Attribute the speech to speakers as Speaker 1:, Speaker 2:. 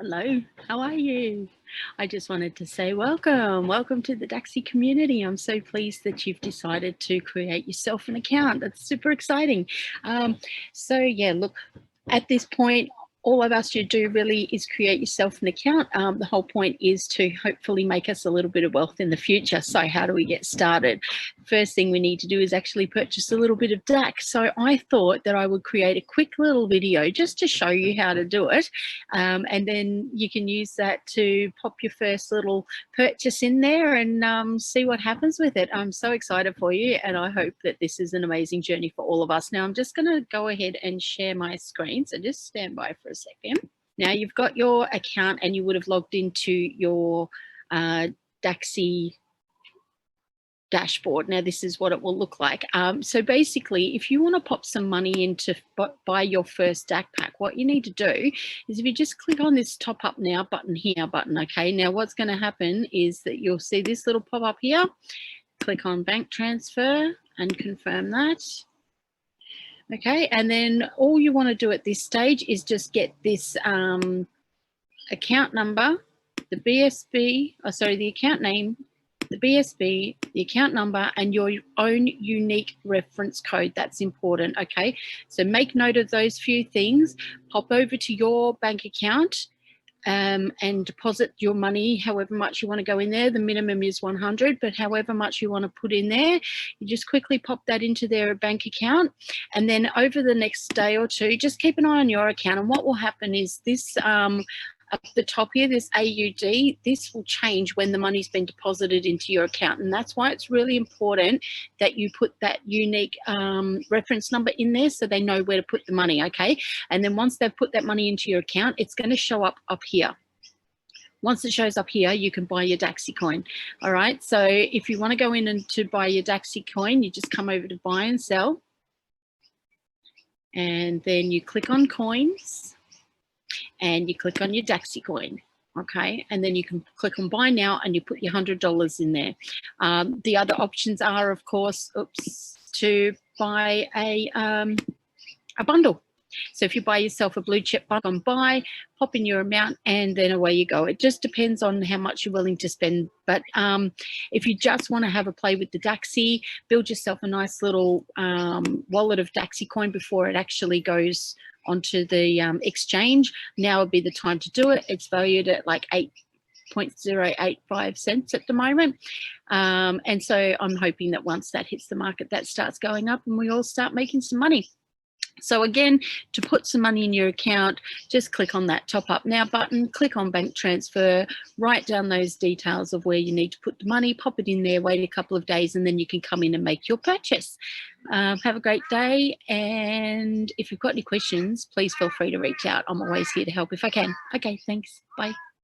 Speaker 1: Hello, how are you? I just wanted to say welcome. Welcome to the Dacxi community. I'm so pleased that you've decided to create yourself an account. That's super exciting. Yeah, look, at this point, all of us should do really is create yourself an account. The whole point is to hopefully make us a little bit of wealth in the future. So how do we get started? First thing we need to do is actually purchase a little bit of Dacx. So I thought that I would create a quick little video just to show you how to do it. And then you can use that to pop your first little purchase in there and see what happens with it. I'm so excited for you, and I hope that this is an amazing journey for all of us. Now I'm just going to go ahead and share my screen. So just stand by for a second. Now you've got your account and you would have logged into your Dacxi dashboard. Now this is what it will look like. So basically, if you want to pop some money in to buy your first DAC pack, what you need to do is if you just click on this top up now button here button, okay, now what's going to happen is that you'll see this little pop up here. Click on bank transfer and confirm that. Okay, and then all you want to do at this stage is just get this account number, the BSB, the account name, the BSB, the account number, and your own unique reference code. That's important, okay? So make note of those few things. Pop over to your bank account and deposit your money, however much you want to go in there. The minimum is 100, but however much you want to put in there, you just quickly pop that into their bank account. And then over the next day or two, just keep an eye on your account. And what will happen is this, up the top here, this AUD, this will change when the money's been deposited into your account. And that's why it's really important that you put that unique reference number in there so they know where to put the money, okay? And then once they've put that money into your account, it's going to show up here. Once it shows up here, you can buy your Dacxi coin. All right, so if you want to go in and to buy your Dacxi coin, you just come over to buy and sell. And then you click on coins. And you click on your Dacxi coin, okay? And then you can click on buy now and you put your $100 in there. The other options are, of course, to buy a bundle. So if you buy yourself a blue chip bundle, buy, pop in your amount, and then away you go. It just depends on how much you're willing to spend. But if you just want to have a play with the Dacxi, build yourself a nice little wallet of Dacxi coin before it actually goes onto the exchange. Now would be the time to do it. It's valued at like 8.085 cents at the moment. And so I'm hoping that once that hits the market, that starts going up and we all start making some money. So again, to put some money in your account, just click on that top up now button, click on bank transfer, write down those details of where you need to put the money, pop it in there, wait a couple of days, and then you can come in and make your purchase. Have a great day. And if you've got any questions, please feel free to reach out. I'm always here to help if I can. Okay, thanks. Bye.